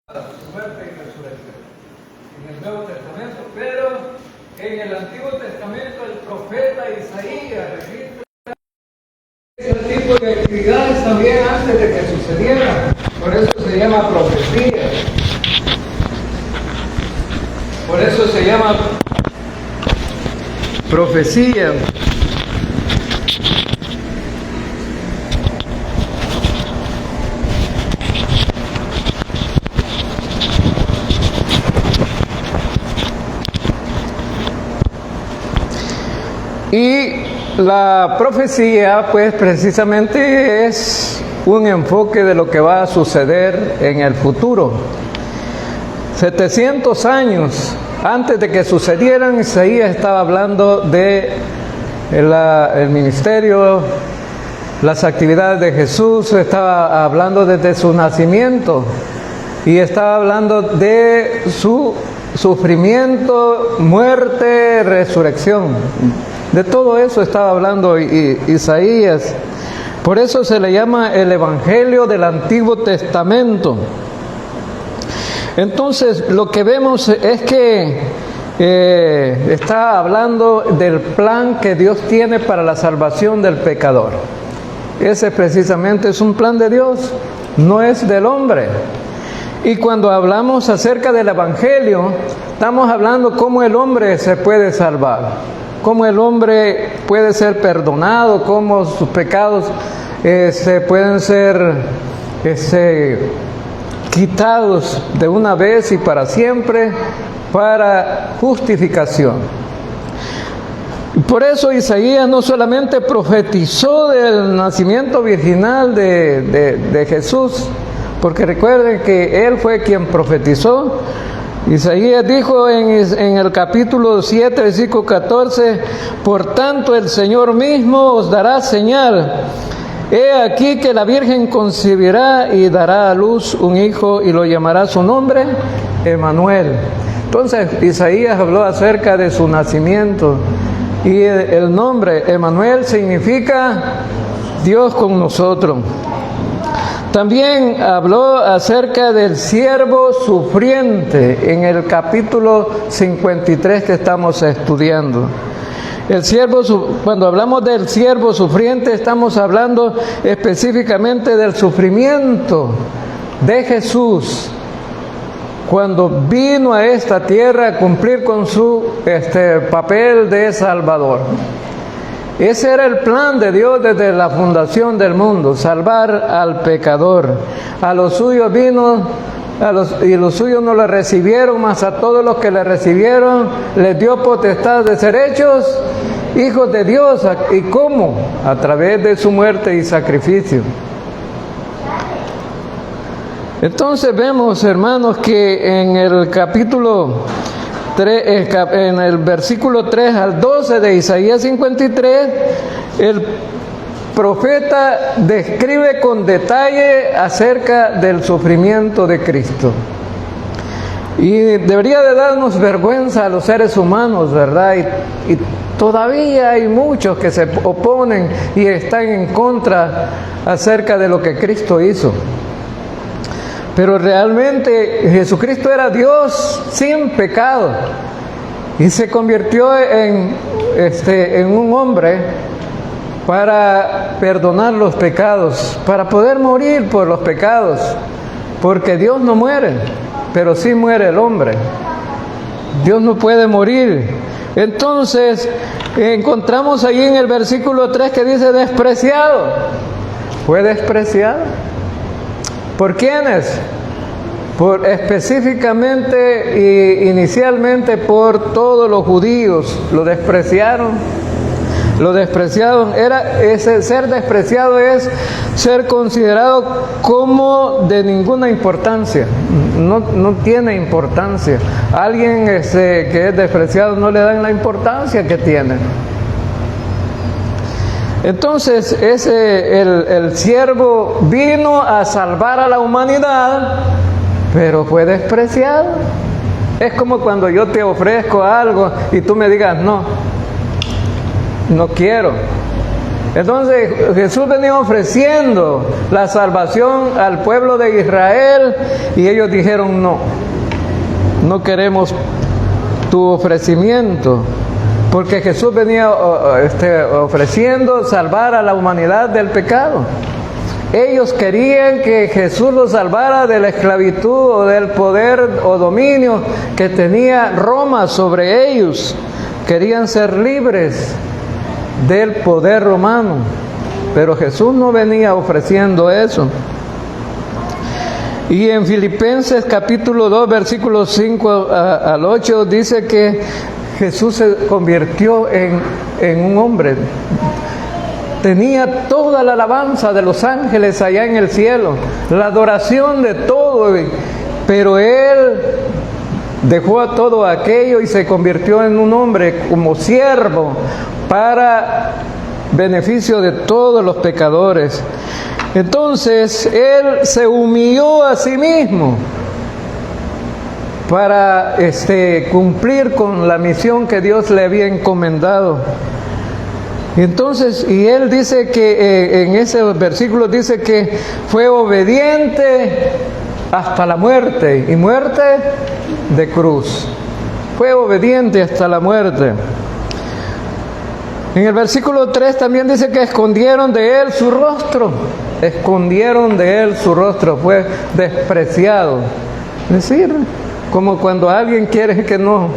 su muerte y resurrección en el Nuevo Testamento, pero en el Antiguo Testamento el profeta Isaías registra ese tipo de actividades también antes de que sucediera. Por eso se llama profecía. Por eso se llama profecía. Y la profecía, pues precisamente es un enfoque de lo que va a suceder en el futuro. 700 años antes de que sucedieran, Isaías estaba hablando de el ministerio, las actividades de Jesús, estaba hablando desde su nacimiento y estaba hablando de su sufrimiento, muerte, resurrección. De todo eso estaba hablando Isaías. Por eso se le llama el Evangelio del Antiguo Testamento. Entonces, lo que vemos es que está hablando del plan que Dios tiene para la salvación del pecador. Ese precisamente es un plan de Dios, no es del hombre. Y cuando hablamos acerca del Evangelio, estamos hablando cómo el hombre se puede salvar, cómo el hombre puede ser perdonado, cómo sus pecados pueden ser quitados de una vez y para siempre para justificación. Por eso Isaías no solamente profetizó del nacimiento virginal de Jesús, porque recuerden que él fue quien profetizó. Isaías dijo en el capítulo 7, versículo 14, por tanto el Señor mismo os dará señal. He aquí que la Virgen concebirá y dará a luz un hijo y lo llamará su nombre Emmanuel. Entonces Isaías habló acerca de su nacimiento y el nombre Emmanuel significa Dios con nosotros. También habló acerca del siervo sufriente en el capítulo 53 que estamos estudiando. El siervo, cuando hablamos del siervo sufriente, estamos hablando específicamente del sufrimiento de Jesús cuando vino a esta tierra a cumplir con su papel de Salvador. Ese era el plan de Dios desde la fundación del mundo, salvar al pecador. A los suyos vino, y los suyos no le recibieron, mas a todos los que le recibieron les dio potestad de ser hechos hijos de Dios. ¿Y cómo? A través de su muerte y sacrificio. Entonces vemos, hermanos, que en el capítulo 3, en el versículo 3 al 12 de Isaías 53, el profeta describe con detalle acerca del sufrimiento de Cristo. Y debería de darnos vergüenza a los seres humanos, ¿verdad? Y todavía hay muchos que se oponen y están en contra acerca de lo que Cristo hizo. Pero realmente Jesucristo era Dios sin pecado y se convirtió en un hombre para perdonar los pecados, para poder morir por los pecados, porque Dios no muere, pero sí muere el hombre. Dios no puede morir. Entonces encontramos ahí en el versículo 3 que dice despreciado. ¿Fue despreciado? ¿Por quiénes? Específicamente e inicialmente por todos los judíos. Lo despreciaron. Ser despreciado es ser considerado como de ninguna importancia. No tiene importancia. Alguien que es despreciado no le dan la importancia que tiene. Entonces el siervo vino a salvar a la humanidad, pero fue despreciado. Es como cuando yo te ofrezco algo y tú me digas no quiero. Entonces Jesús venía ofreciendo la salvación al pueblo de Israel y ellos dijeron no, no queremos tu ofrecimiento, porque Jesús venía ofreciendo salvar a la humanidad del pecado. Ellos querían que Jesús los salvara de la esclavitud o del poder o dominio que tenía Roma sobre ellos. Querían ser libres del poder romano, pero Jesús no venía ofreciendo eso. Y en Filipenses capítulo 2, versículos 5 al 8 dice que Jesús se convirtió en un hombre. Tenía toda la alabanza de los ángeles allá en el cielo, la adoración de todo, pero Él dejó a todo aquello y se convirtió en un hombre como siervo para beneficio de todos los pecadores. Entonces Él se humilló a sí mismo para cumplir con la misión que Dios le había encomendado. Entonces, y Él dice que en ese versículo dice que fue obediente hasta la muerte, y muerte de cruz. Fue obediente hasta la muerte. En el versículo 3 también dice que escondieron de Él su rostro. Escondieron de Él su rostro, fue despreciado. Es decir, como cuando alguien quiere que no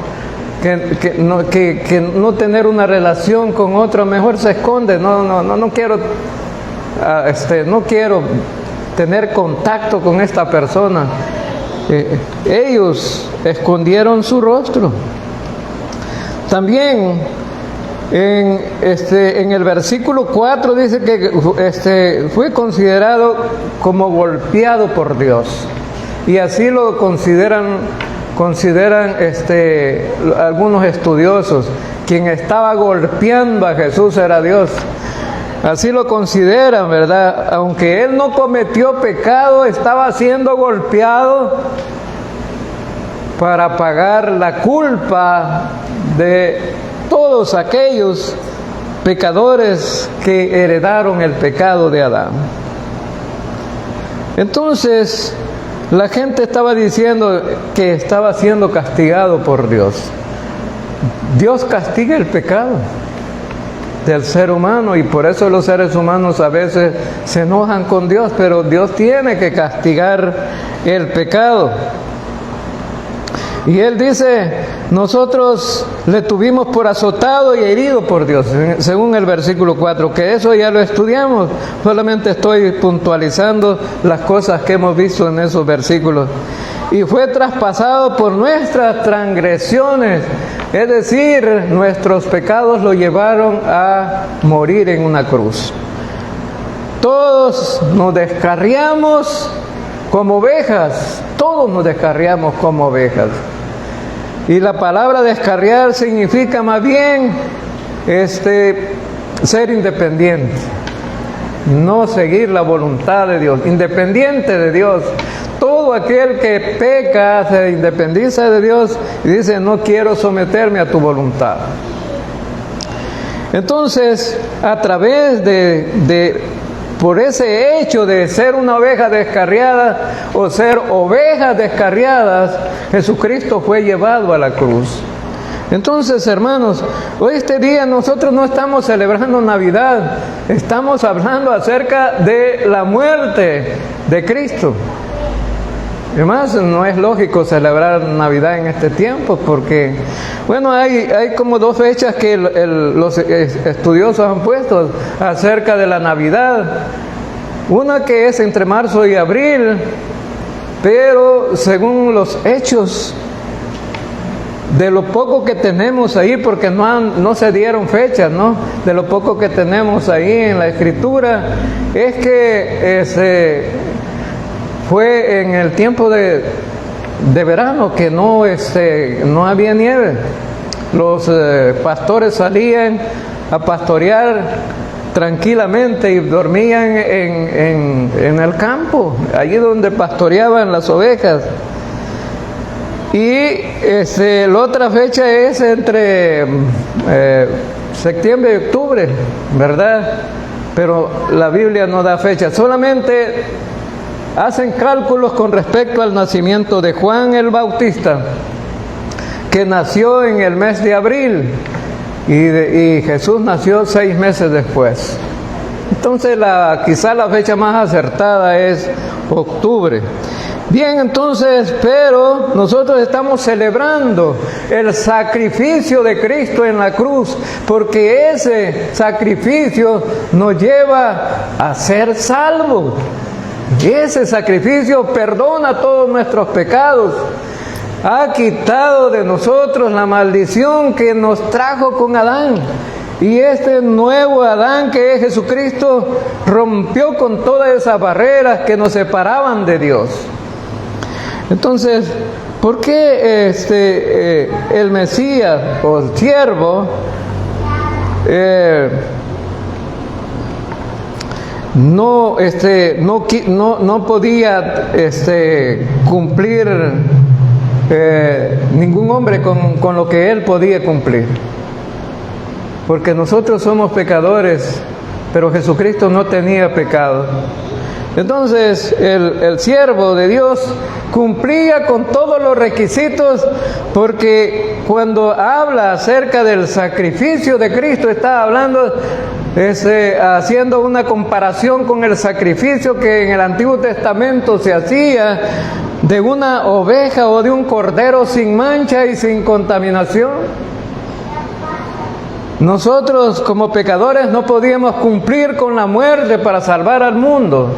tener una relación con otro, mejor se esconde. No quiero tener contacto con esta persona. Ellos escondieron su rostro. También en el versículo 4 dice que fue considerado como golpeado por Dios, y así lo consideran algunos estudiosos. Quien estaba golpeando a Jesús era Dios. Así lo consideran, ¿verdad? Aunque Él no cometió pecado, estaba siendo golpeado para pagar la culpa de todos aquellos pecadores que heredaron el pecado de Adán. Entonces, la gente estaba diciendo que estaba siendo castigado por Dios. Dios castiga el pecado del ser humano, y por eso los seres humanos a veces se enojan con Dios, pero Dios tiene que castigar el pecado. Y Él dice, nosotros le tuvimos por azotado y herido por Dios, según el versículo 4, que eso ya lo estudiamos, solamente estoy puntualizando las cosas que hemos visto en esos versículos. Y fue traspasado por nuestras transgresiones, es decir, nuestros pecados lo llevaron a morir en una cruz. Todos nos descarriamos como ovejas, todos nos descarriamos como ovejas. Y la palabra descarriar significa más bien ser independiente, no seguir la voluntad de Dios, independiente de Dios. Todo aquel que peca se independiza de Dios y dice, no quiero someterme a tu voluntad. Entonces, a través por ese hecho de ser una oveja descarriada o ser ovejas descarriadas, Jesucristo fue llevado a la cruz. Entonces, hermanos, hoy este día nosotros no estamos celebrando Navidad, estamos hablando acerca de la muerte de Cristo. Además, no es lógico celebrar Navidad en este tiempo, porque, bueno, hay como dos fechas que los estudiosos han puesto acerca de la Navidad. Una que es entre marzo y abril, pero según los hechos, de lo poco que tenemos ahí, porque no se dieron fechas, ¿no? De lo poco que tenemos ahí en la Escritura, es que fue en el tiempo de verano, que no había nieve. Los pastores salían a pastorear tranquilamente y dormían en el campo, allí donde pastoreaban las ovejas. Y la otra fecha es entre septiembre y octubre, ¿verdad? pero la Biblia no da fecha. Solamente hacen cálculos con respecto al nacimiento de Juan el Bautista, que nació en el mes de abril, y Jesús nació 6 meses después. Entonces quizá la fecha más acertada es octubre. Bien, entonces, pero nosotros estamos celebrando el sacrificio de Cristo en la cruz, porque ese sacrificio nos lleva a ser salvos. Ese sacrificio perdona todos nuestros pecados, ha quitado de nosotros la maldición que nos trajo con Adán. Y este nuevo Adán, que es Jesucristo, rompió con todas esas barreras que nos separaban de Dios. Entonces, ¿por qué el Mesías o el siervo no podía cumplir ningún hombre con lo que él podía cumplir? Porque nosotros somos pecadores, pero Jesucristo no tenía pecado. Entonces el siervo de Dios cumplía con todos los requisitos, porque cuando habla acerca del sacrificio de Cristo, está hablando, haciendo una comparación con el sacrificio que en el Antiguo Testamento se hacía de una oveja o de un cordero sin mancha y sin contaminación. Nosotros como pecadores no podíamos cumplir con la muerte para salvar al mundo,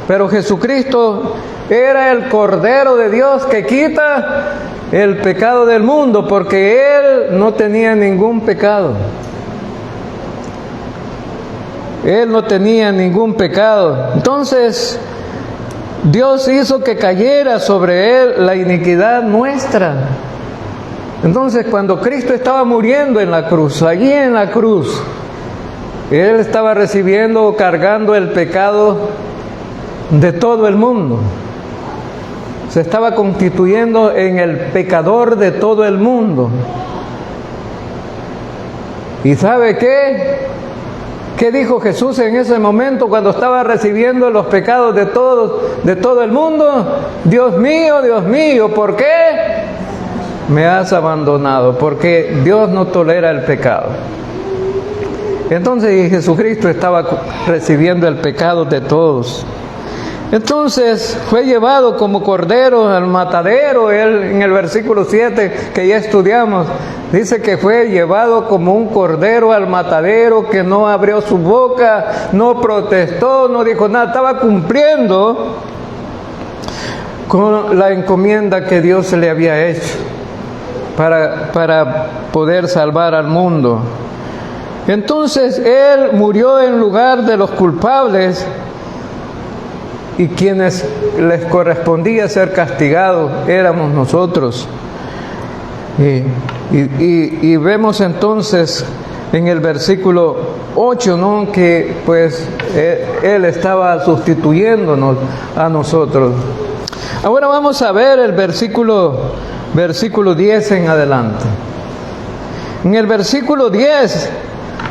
pero Jesucristo era el Cordero de Dios que quita el pecado del mundo, porque Él no tenía ningún pecado. Él no tenía ningún pecado. Entonces, Dios hizo que cayera sobre Él la iniquidad nuestra. Entonces, cuando Cristo estaba muriendo en la cruz, allí en la cruz, Él estaba recibiendo, cargando el pecado de todo el mundo. Se estaba constituyendo en el pecador de todo el mundo. ¿Y sabe qué? ¿Qué dijo Jesús en ese momento cuando estaba recibiendo los pecados de todo el mundo? Dios mío, ¿por qué me has abandonado? Porque Dios no tolera el pecado. Entonces Jesucristo estaba recibiendo el pecado de todos. Entonces fue llevado como cordero al matadero. Él, en el versículo 7 que ya estudiamos, dice que fue llevado como un cordero al matadero, que no abrió su boca, no protestó, no dijo nada. Estaba cumpliendo con la encomienda que Dios le había hecho para poder salvar al mundo. Entonces Él murió en lugar de los culpables, y quienes les correspondía ser castigados éramos nosotros. Y vemos entonces en el versículo 8, ¿no?, que pues Él estaba sustituyéndonos a nosotros. Ahora vamos a ver el versículo 10 en adelante. En el versículo 10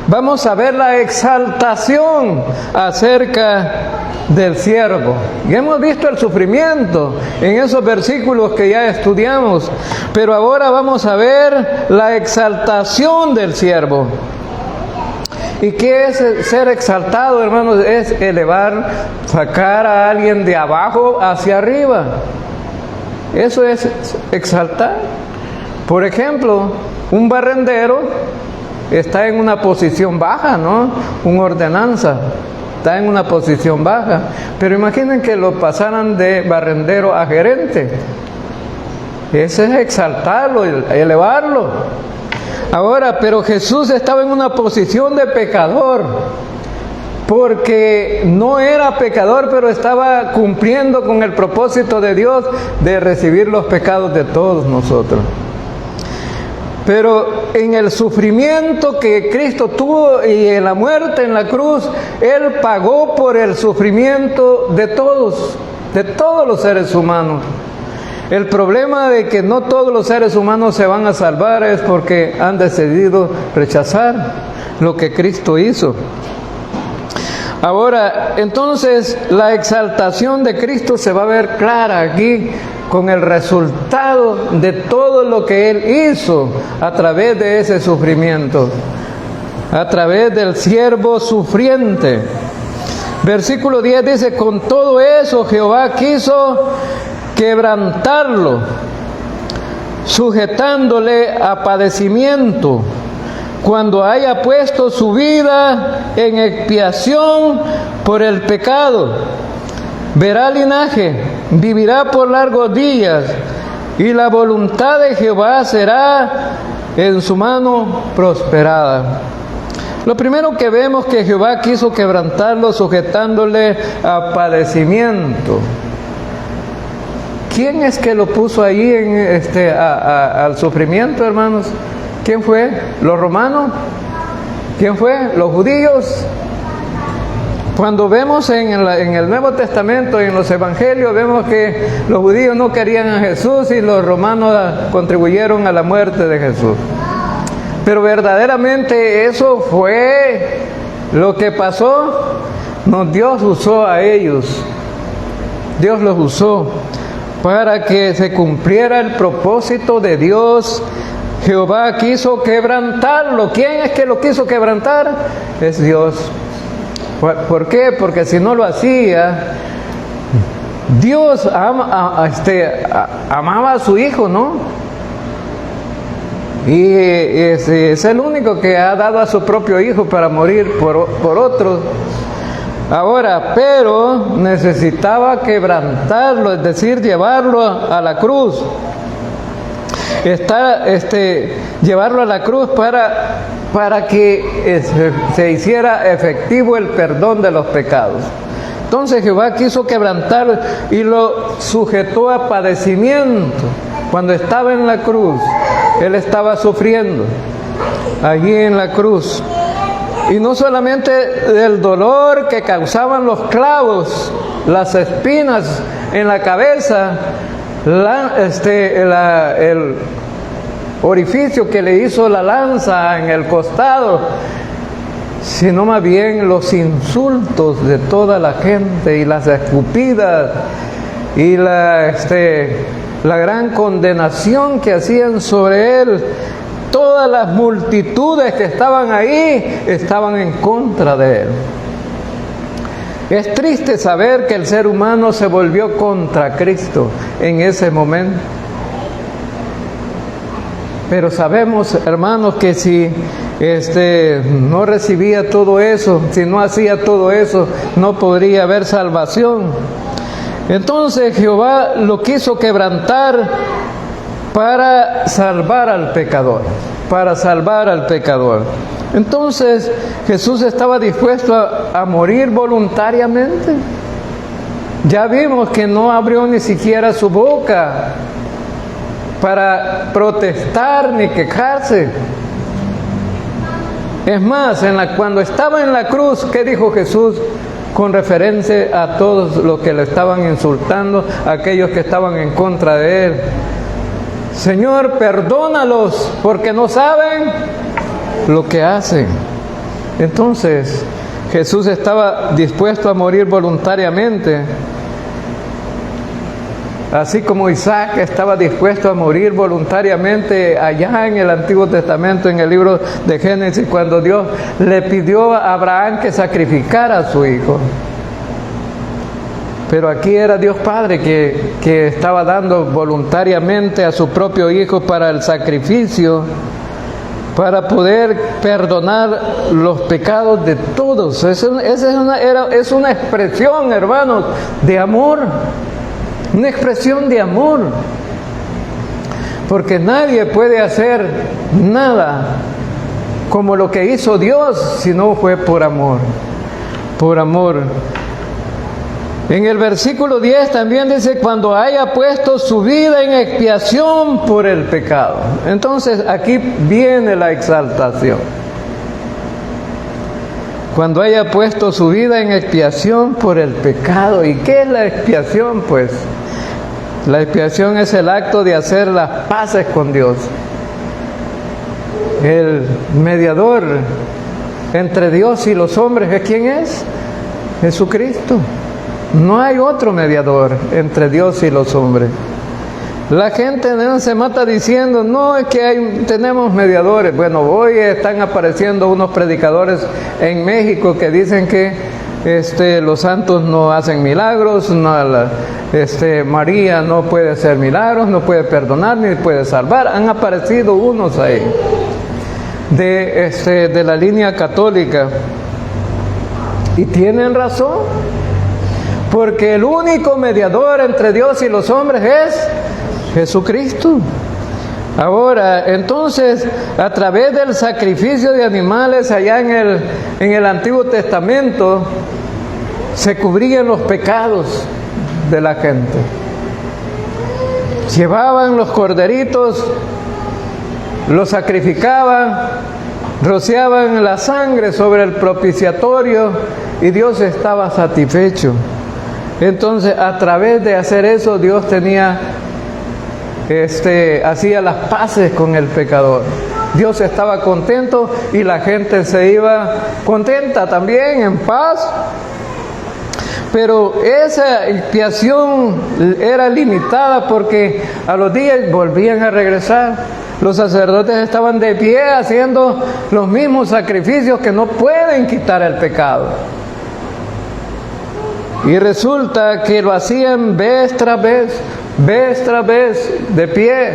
vamos a ver la exaltación acerca del siervo. Y hemos visto el sufrimiento en esos versículos que ya estudiamos, pero ahora vamos a ver la exaltación del siervo. ¿Y qué es ser exaltado, hermanos? Es elevar, sacar a alguien de abajo hacia arriba. Eso es exaltar. Por ejemplo, un barrendero está en una posición baja, ¿no? Un ordenanza está en una posición baja, pero imaginen que lo pasaran de barrendero a gerente. Ese es exaltarlo, elevarlo. Ahora, pero Jesús estaba en una posición de pecador, porque no era pecador, pero estaba cumpliendo con el propósito de Dios de recibir los pecados de todos nosotros. Pero en el sufrimiento que Cristo tuvo y en la muerte en la cruz, Él pagó por el sufrimiento de todos los seres humanos. El problema de que no todos los seres humanos se van a salvar es porque han decidido rechazar lo que Cristo hizo. Ahora, entonces, la exaltación de Cristo se va a ver clara aquí con el resultado de todo lo que Él hizo a través de ese sufrimiento, a través del siervo sufriente. Versículo 10 dice: con todo eso Jehová quiso quebrantarlo, sujetándole a padecimiento, cuando haya puesto su vida en expiación por el pecado. Verá linaje, vivirá por largos días, y la voluntad de Jehová será en su mano prosperada. Lo primero que vemos que Jehová quiso quebrantarlo, sujetándole a padecimiento. ¿Quién es que lo puso ahí al sufrimiento, hermanos? ¿Quién fue? ¿Los romanos? ¿Quién fue? ¿Los judíos? Cuando vemos en el Nuevo Testamento y en los Evangelios, vemos que los judíos no querían a Jesús y los romanos contribuyeron a la muerte de Jesús. Pero verdaderamente eso fue lo que pasó. No, Dios usó a ellos. Dios los usó para que se cumpliera el propósito de Dios. Jehová quiso quebrantarlo. ¿Quién es que lo quiso quebrantar? Es Dios. ¿Por qué? Porque si no lo hacía, Dios amaba a su Hijo, ¿no? Y es el único que ha dado a su propio Hijo para morir por otros. Ahora, pero necesitaba quebrantarlo, es decir, llevarlo a la cruz. Llevarlo a la cruz para que se hiciera efectivo el perdón de los pecados. Entonces Jehová quiso quebrantarlo y lo sujetó a padecimiento. Cuando estaba en la cruz, Él estaba sufriendo allí en la cruz. Y no solamente del dolor que causaban los clavos, las espinas en la cabeza, el orificio que le hizo la lanza en el costado, sino más bien los insultos de toda la gente y las escupidas y la gran condenación que hacían sobre Él. Todas las multitudes que estaban ahí estaban en contra de Él. Es triste saber que el ser humano se volvió contra Cristo en ese momento. Pero sabemos, hermanos, que si no recibía todo eso, si no hacía todo eso, no podría haber salvación. Entonces Jehová lo quiso quebrantar para salvar al pecador, Entonces Jesús estaba dispuesto a morir voluntariamente. Ya vimos que no abrió ni siquiera su boca para protestar ni quejarse. Es más, cuando estaba en la cruz, ¿qué dijo Jesús? Con referencia a todos los que le estaban insultando, a aquellos que estaban en contra de Él: Señor, perdónalos, porque no saben lo que hacen. Entonces, Jesús estaba dispuesto a morir voluntariamente, así como Isaac estaba dispuesto a morir voluntariamente allá en el Antiguo Testamento, en el libro de Génesis, cuando Dios le pidió a Abraham que sacrificara a su hijo. Pero aquí era Dios Padre que estaba dando voluntariamente a su propio Hijo para el sacrificio, para poder perdonar los pecados de todos. Es una expresión, hermanos, de amor. Una expresión de amor. Porque nadie puede hacer nada como lo que hizo Dios si no fue por amor. Por amor. En el versículo 10 también dice: cuando haya puesto su vida en expiación por el pecado. Entonces aquí viene la exaltación. Cuando haya puesto su vida en expiación por el pecado. ¿Y qué es la expiación? Pues la expiación es el acto de hacer las paces con Dios. El mediador entre Dios y los hombres, ¿quién es? Jesucristo. No hay otro mediador entre Dios y los hombres. La gente no se mata diciendo, no, es que tenemos mediadores. Bueno, hoy están apareciendo unos predicadores en México que dicen que los santos no hacen milagros, María no puede hacer milagros, no puede perdonar ni puede salvar. Han aparecido unos ahí de la línea católica, y tienen razón, porque el único mediador entre Dios y los hombres es Jesucristo. Ahora, entonces, a través del sacrificio de animales allá en el Antiguo Testamento, se cubrían los pecados de la gente. Llevaban los corderitos, los sacrificaban, rociaban la sangre sobre el propiciatorio y Dios estaba satisfecho. Entonces, a través de hacer eso, Dios hacía las paces con el pecador. Dios estaba contento y la gente se iba contenta también, en paz. Pero esa expiación era limitada porque a los días volvían a regresar. Los sacerdotes estaban de pie haciendo los mismos sacrificios que no pueden quitar el pecado. Y resulta que lo hacían vez tras vez, de pie.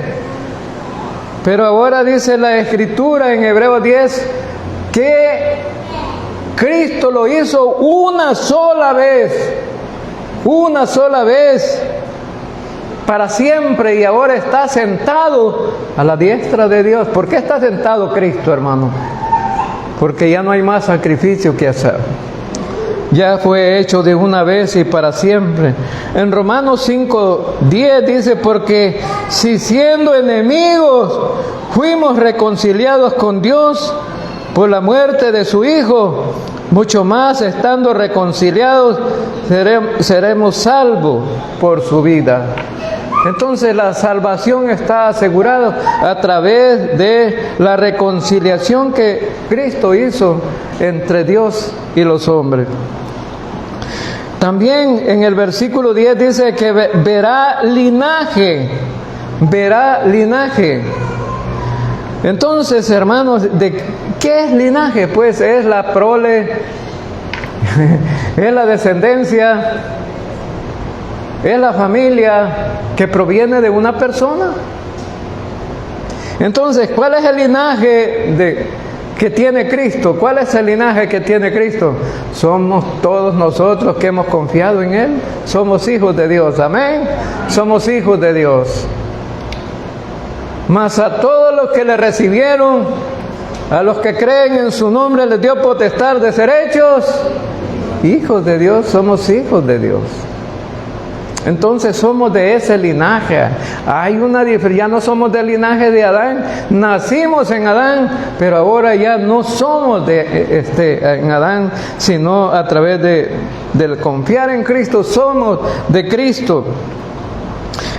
Pero ahora dice la Escritura en Hebreos 10 que Cristo lo hizo una sola vez, para siempre, y ahora está sentado a la diestra de Dios. ¿Por qué está sentado Cristo, hermano? Porque ya no hay más sacrificio que hacer. Ya fue hecho de una vez y para siempre. En Romanos 5:10 dice, porque si siendo enemigos fuimos reconciliados con Dios por la muerte de su Hijo, mucho más estando reconciliados seremos salvos por su vida. Entonces la salvación está asegurada a través de la reconciliación que Cristo hizo entre Dios y los hombres. También en el versículo 10 dice que verá linaje. Entonces, hermanos, ¿de qué es linaje? Pues es la prole, es la descendencia, es la familia que proviene de una persona. Entonces, ¿cuál es el linaje que tiene Cristo? ¿Cuál es el linaje que tiene Cristo? Somos todos nosotros que hemos confiado en Él. Somos hijos de Dios. Amén. Somos hijos de Dios. Mas a todos los que le recibieron, a los que creen en su nombre, les dio potestad de ser hechos hijos de Dios. Somos hijos de Dios. Entonces somos de ese linaje. Hay una diferencia, ya no somos del linaje de Adán. Nacimos en Adán, pero ahora ya no somos en Adán, sino a través del confiar en Cristo, somos de Cristo.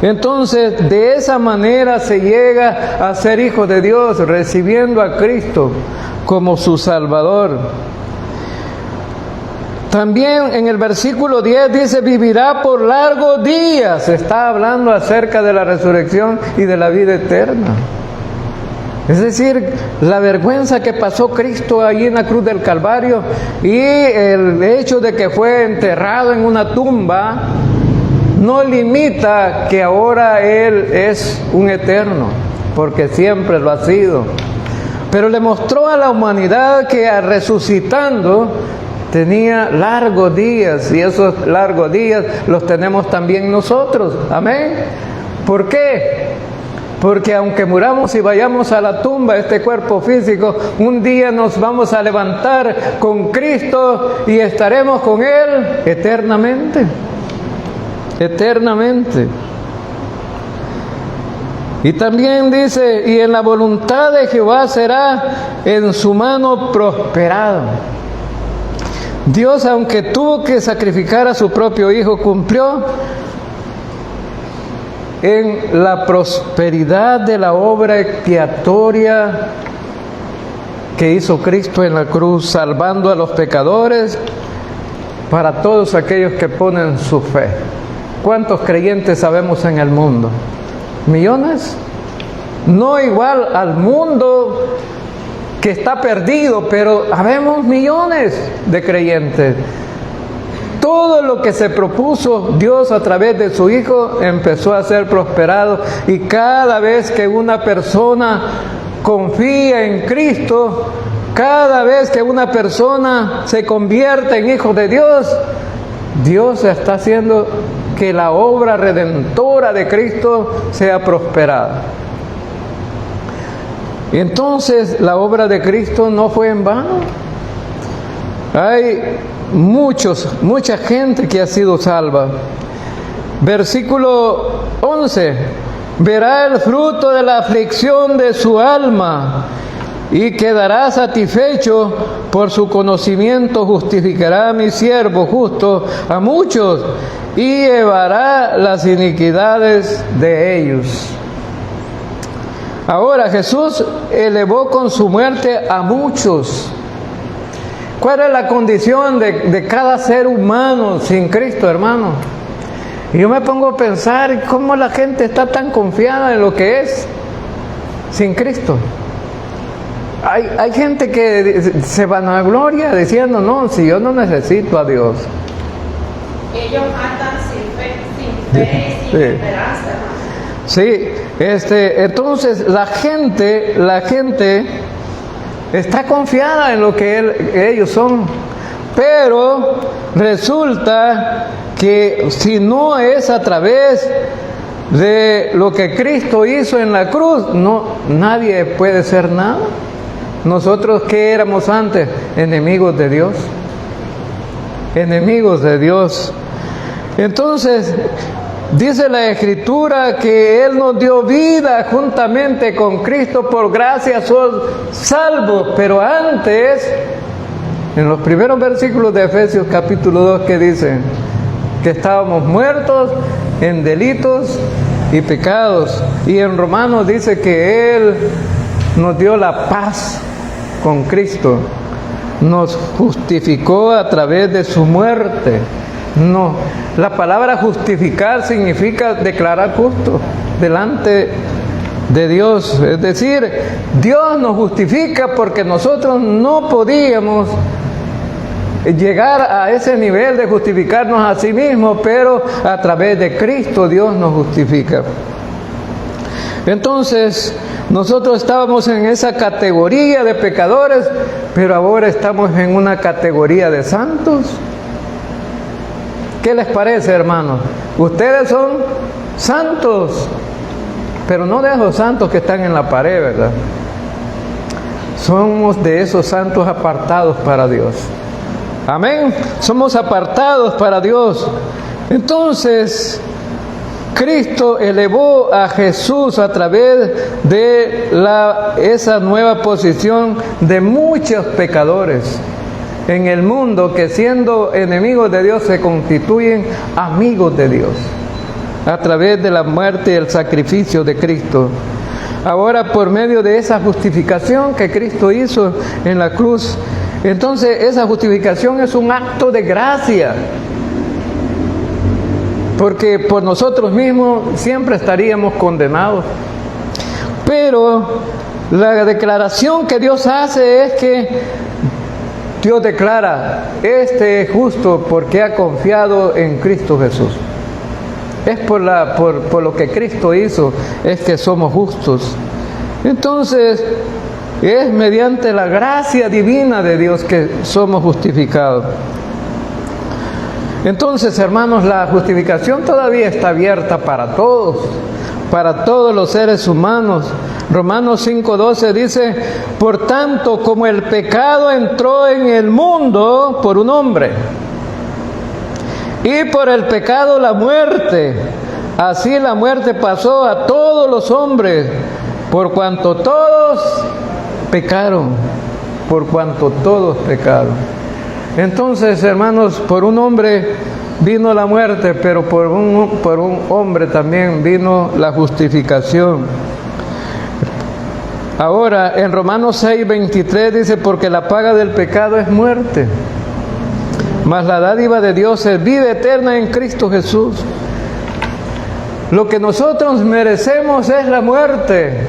Entonces, de esa manera se llega a ser hijo de Dios, recibiendo a Cristo como su Salvador. También en el versículo 10 dice, vivirá por largos días. Está hablando acerca de la resurrección y de la vida eterna. Es decir, la vergüenza que pasó Cristo allí en la cruz del Calvario y el hecho de que fue enterrado en una tumba no limita que ahora Él es un eterno, porque siempre lo ha sido. Pero le mostró a la humanidad que resucitando tenía largos días, y esos largos días los tenemos también nosotros. Amén. ¿Por qué? Porque aunque muramos y vayamos a la tumba, este cuerpo físico, un día nos vamos a levantar con Cristo y estaremos con Él eternamente. Eternamente. Y también dice, y en la voluntad de Jehová será en su mano prosperado. Dios, aunque tuvo que sacrificar a su propio Hijo, cumplió en la prosperidad de la obra expiatoria que hizo Cristo en la cruz, salvando a los pecadores para todos aquellos que ponen su fe. ¿Cuántos creyentes sabemos en el mundo? ¿Millones? No igual al mundo que está perdido, pero habemos millones de creyentes. Todo lo que se propuso Dios a través de su Hijo empezó a ser prosperado, y cada vez que una persona confía en Cristo, cada vez que una persona se convierte en hijo de Dios, Dios está haciendo que la obra redentora de Cristo sea prosperada. Y entonces la obra de Cristo no fue en vano. Hay mucha gente que ha sido salva. Versículo 11: verá el fruto de la aflicción de su alma y quedará satisfecho. Por su conocimiento justificará a mi siervo justo a muchos y llevará las iniquidades de ellos. Ahora Jesús elevó con su muerte a muchos. ¿Cuál es la condición de cada ser humano sin Cristo, hermano? Y yo me pongo a pensar cómo la gente está tan confiada en lo que es sin Cristo. Hay gente que se vanagloria diciendo, no, si yo no necesito a Dios. Ellos andan sin fe y sin esperanza, hermano. Sí, entonces la gente está confiada en lo que ellos son, pero resulta que si no es a través de lo que Cristo hizo en la cruz, nadie puede ser nada. Nosotros, ¿qué éramos antes? Enemigos de Dios. Enemigos de Dios. Entonces, dice la Escritura que Él nos dio vida juntamente con Cristo, por gracia son salvos. Pero antes, en los primeros versículos de Efesios capítulo 2, que dice que estábamos muertos en delitos y pecados. Y en Romanos dice que Él nos dio la paz con Cristo, nos justificó a través de su muerte. No, la palabra justificar significa declarar justo delante de Dios. Es decir, Dios nos justifica porque nosotros no podíamos llegar a ese nivel de justificarnos a sí mismos, pero a través de Cristo Dios nos justifica. Entonces, nosotros estábamos en esa categoría de pecadores, pero ahora estamos en una categoría de santos. ¿Qué les parece, hermanos? Ustedes son santos, pero no de esos santos que están en la pared, ¿verdad? Somos de esos santos apartados para Dios. Amén. Somos apartados para Dios. Entonces, Cristo elevó a Jesús a través de esa nueva posición de muchos pecadores en el mundo que, siendo enemigos de Dios, se constituyen amigos de Dios a través de la muerte y el sacrificio de Cristo. Ahora, por medio de esa justificación que Cristo hizo en la cruz, entonces esa justificación es un acto de gracia, porque por nosotros mismos siempre estaríamos condenados. Pero la declaración que Dios hace es que Dios declara, este es justo porque ha confiado en Cristo Jesús. Es por lo que Cristo hizo, es que somos justos. Entonces, es mediante la gracia divina de Dios que somos justificados. Entonces, hermanos, la justificación todavía está abierta para todos los seres humanos. Romanos 5:12 dice, por tanto, como el pecado entró en el mundo por un hombre, y por el pecado la muerte, así la muerte pasó a todos los hombres, por cuanto todos pecaron, Entonces, hermanos, por un hombre vino la muerte, pero por un hombre también vino la justificación. Ahora, en Romanos 6:23 dice, porque la paga del pecado es muerte, mas la dádiva de Dios es vida eterna en Cristo Jesús. Lo que nosotros merecemos es la muerte,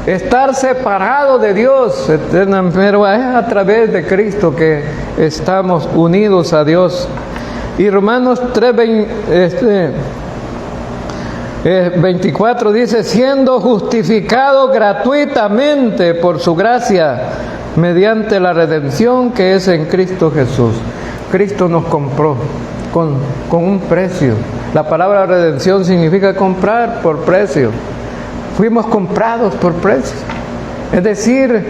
estar separado de Dios eternamente, pero es a través de Cristo que estamos unidos a Dios. Y Romanos 3:24 dice, siendo justificado gratuitamente por su gracia, mediante la redención que es en Cristo Jesús. Cristo nos compró con un precio. La palabra redención significa comprar por precio. Fuimos comprados por precio. Es decir,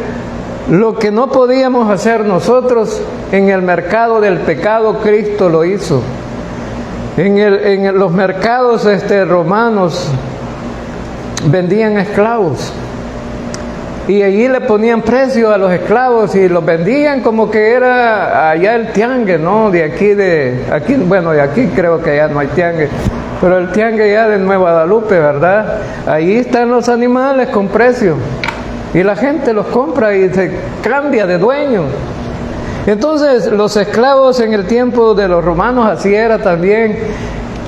lo que no podíamos hacer nosotros en el mercado del pecado, Cristo lo hizo. En los mercados romanos vendían esclavos. Y allí le ponían precio a los esclavos y los vendían como que era allá el tiangue, ¿no? De aquí creo que ya no hay tiangue, pero el tiangue ya de Nueva Guadalupe, ¿verdad? Ahí están los animales con precio y la gente los compra y se cambia de dueño. Entonces los esclavos en el tiempo de los romanos así era también.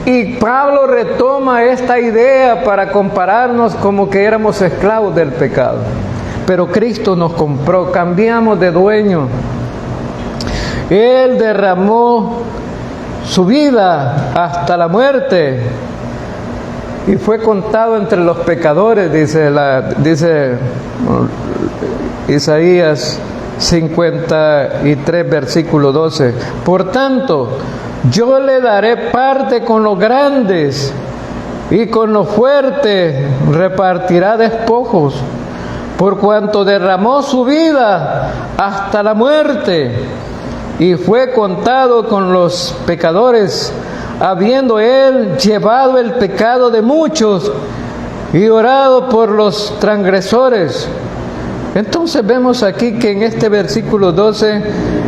Y Pablo retoma esta idea para compararnos como que éramos esclavos del pecado. Pero Cristo nos compró, cambiamos de dueño. Él derramó su vida hasta la muerte y fue contado entre los pecadores, dice Isaías 53, versículo 12. Por tanto, yo le daré parte con los grandes y con los fuertes repartirá despojos, por cuanto derramó su vida hasta la muerte y fue contado con los pecadores, habiendo él llevado el pecado de muchos y orado por los transgresores. Entonces vemos aquí que en este versículo 12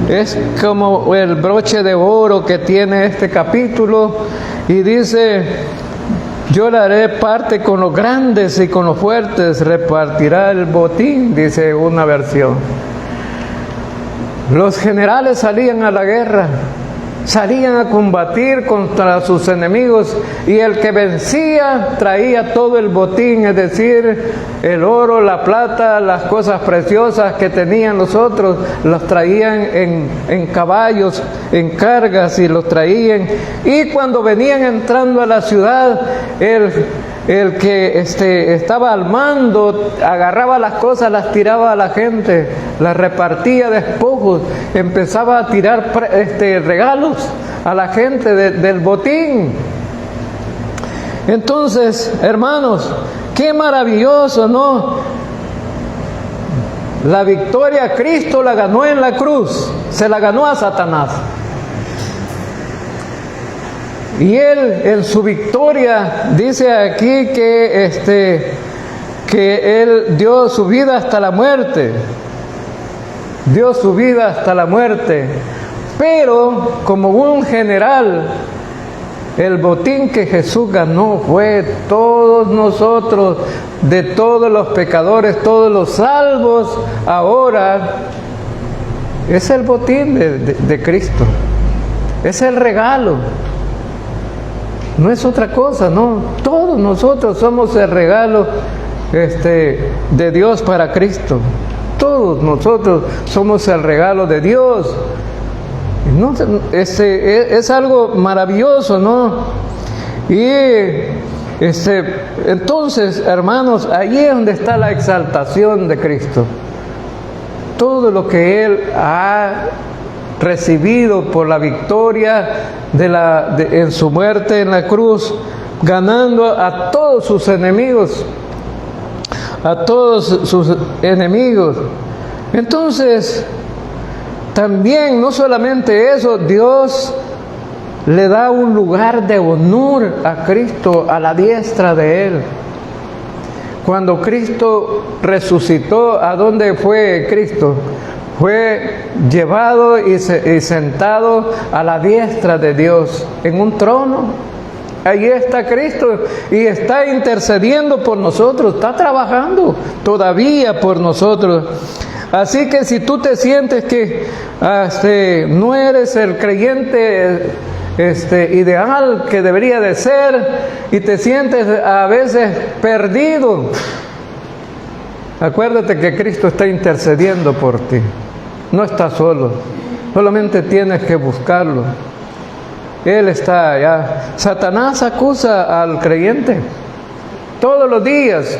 es como el broche de oro que tiene este capítulo y dice, yo le haré parte con los grandes y con los fuertes repartirá el botín, dice una versión. Los generales salían a la guerra, salían a combatir contra sus enemigos y el que vencía traía todo el botín, es decir, el oro, la plata, las cosas preciosas que tenían los otros, los traían en caballos, en cargas y los traían. Y cuando venían entrando a la ciudad, el que estaba al mando agarraba las cosas, las tiraba a la gente, las repartía despojos, empezaba a tirar regalos a la gente del botín. Entonces, hermanos, qué maravilloso, ¿no? La victoria Cristo la ganó en la cruz, se la ganó a Satanás. Y él en su victoria dice aquí que él dio su vida hasta la muerte. Dio su vida hasta la muerte. Pero como un general, el botín que Jesús ganó fue todos nosotros, de todos los pecadores, todos los salvos. Ahora es el botín de Cristo. Es el regalo. No es otra cosa, no. Todos nosotros somos el regalo de Dios para Cristo. Todos nosotros somos el regalo de Dios. No, es algo maravilloso, ¿no? Y entonces, hermanos, allí es donde está la exaltación de Cristo. Todo lo que Él ha recibido por la victoria en su muerte en la cruz, ganando a todos sus enemigos, Entonces, también, no solamente eso, Dios le da un lugar de honor a Cristo a la diestra de Él. Cuando Cristo resucitó, ¿a dónde fue Cristo? Fue llevado y sentado a la diestra de Dios en un trono. Allí está Cristo y está intercediendo por nosotros, está trabajando todavía por nosotros. Así que si tú te sientes que no eres el creyente ideal que debería de ser y te sientes a veces perdido, acuérdate que Cristo está intercediendo por ti. No estás solo, solamente tienes que buscarlo. Él está allá. Satanás acusa al creyente todos los días.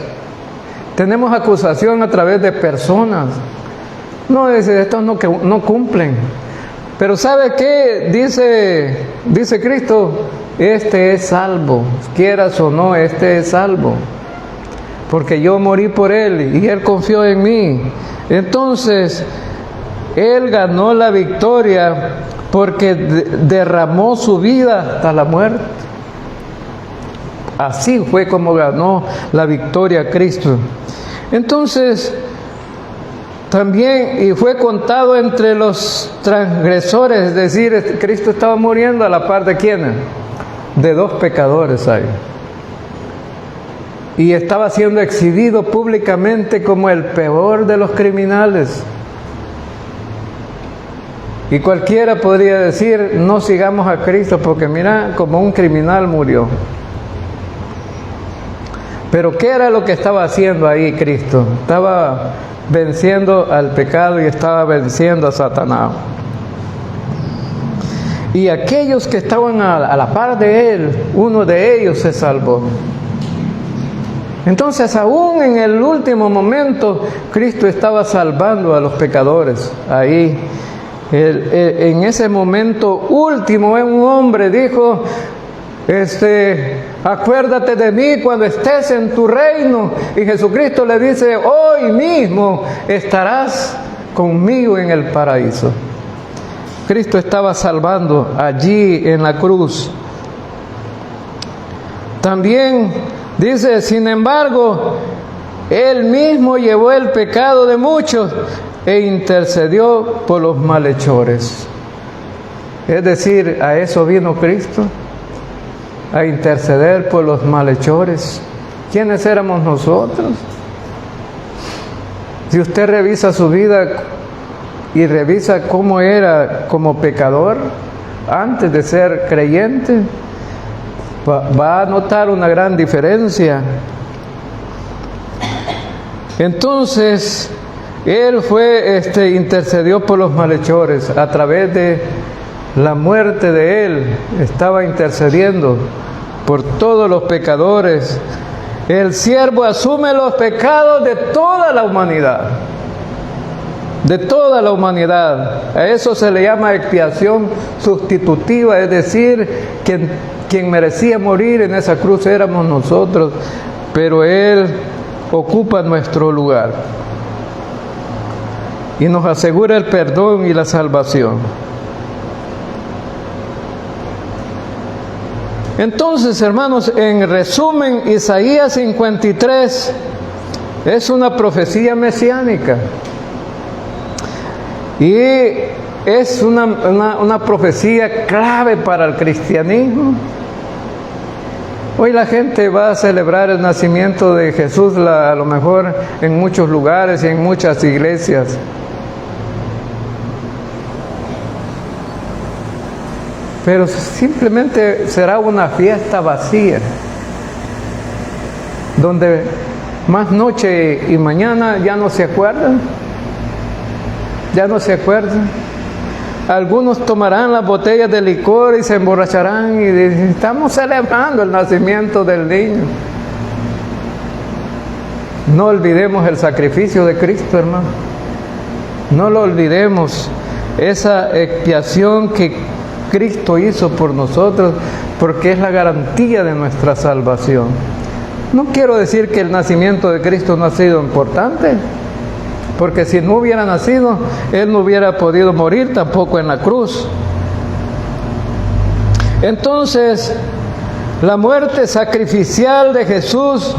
Tenemos acusación a través de personas. No, estos no cumplen. Pero ¿sabe qué? Dice Cristo, este es salvo. Quieras o no, este es salvo. Porque yo morí por él y él confió en mí. Entonces, él ganó la victoria porque derramó su vida hasta la muerte. Así fue como ganó la victoria Cristo. Entonces, también, y fue contado entre los transgresores, es decir, Cristo estaba muriendo a la par de ¿quiénes? De 2 pecadores ahí. Y estaba siendo exhibido públicamente como el peor de los criminales. Y cualquiera podría decir, no sigamos a Cristo porque mira, como un criminal murió. Pero ¿qué era lo que estaba haciendo ahí Cristo? Estaba venciendo al pecado y estaba venciendo a Satanás. Y aquellos que estaban a la par de él, uno de ellos se salvó. Entonces, aún en el último momento, Cristo estaba salvando a los pecadores. Ahí, en ese momento último, un hombre dijo, acuérdate de mí cuando estés en tu reino. Y Jesucristo le dice, hoy mismo estarás conmigo en el paraíso. Cristo estaba salvando allí en la cruz. También dice, sin embargo, Él mismo llevó el pecado de muchos e intercedió por los malhechores. Es decir, a eso vino Cristo, a interceder por los malhechores. ¿Quiénes éramos nosotros? Si usted revisa su vida y revisa cómo era como pecador antes de ser creyente, va a notar una gran diferencia. Entonces, Él intercedió por los malhechores a través de la muerte de Él. Estaba intercediendo por todos los pecadores. El siervo asume los pecados de toda la humanidad. De toda la humanidad. A eso se le llama expiación sustitutiva, es decir, quien merecía morir en esa cruz éramos nosotros, pero Él ocupa nuestro lugar y nos asegura el perdón y la salvación. Entonces, hermanos, en resumen, Isaías 53 es una profecía mesiánica y es una profecía clave para el cristianismo. Hoy la gente va a celebrar el nacimiento de Jesús a lo mejor en muchos lugares y en muchas iglesias. Pero simplemente será una fiesta vacía, donde más noche y mañana ya no se acuerdan. Ya no se acuerdan. Algunos tomarán las botellas de licor y se emborracharán y dicen, estamos celebrando el nacimiento del niño. No olvidemos el sacrificio de Cristo, hermano. No lo olvidemos, esa expiación que Cristo hizo por nosotros, porque es la garantía de nuestra salvación. No quiero decir que el nacimiento de Cristo no ha sido importante, porque si no hubiera nacido, Él no hubiera podido morir tampoco en la cruz. Entonces, la muerte sacrificial de Jesús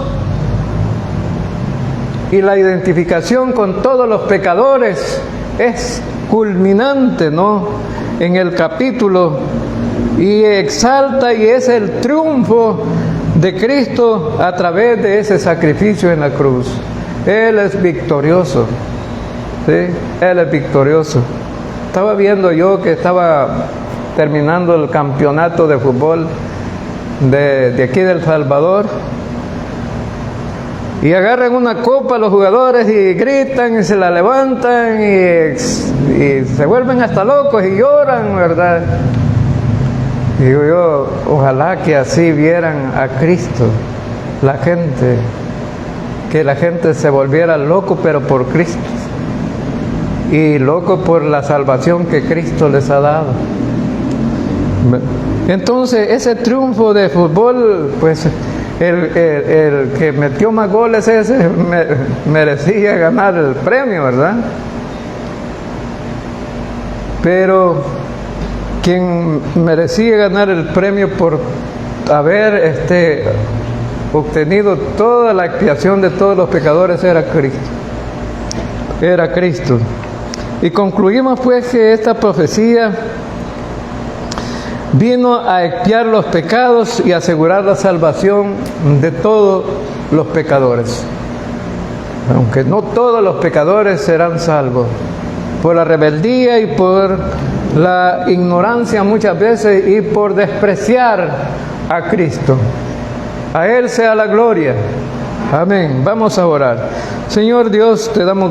y la identificación con todos los pecadores es culminante, ¿no?, en el capítulo, y exalta y es el triunfo de Cristo a través de ese sacrificio en la cruz. Él es victorioso. ¿sí? Él es victorioso. Estaba viendo yo que estaba terminando el campeonato de fútbol de aquí de El Salvador, y agarran una copa los jugadores y gritan y se la levantan y se vuelven hasta locos y lloran, ¿verdad? Digo yo, ojalá que así vieran a Cristo la gente, que la gente se volviera loco, pero por Cristo, y loco por la salvación que Cristo les ha dado. Entonces, ese triunfo de fútbol, pues el que metió más goles ese merecía ganar el premio, ¿verdad? Pero quien merecía ganar el premio por haber obtenido toda la expiación de todos los pecadores era Cristo. Era Cristo. Y concluimos pues que esta profecía vino a expiar los pecados y asegurar la salvación de todos los pecadores. Aunque no todos los pecadores serán salvos, por la rebeldía y por la ignorancia muchas veces y por despreciar a Cristo. A Él sea la gloria. Amén. Vamos a orar. Señor Dios, te damos gracias.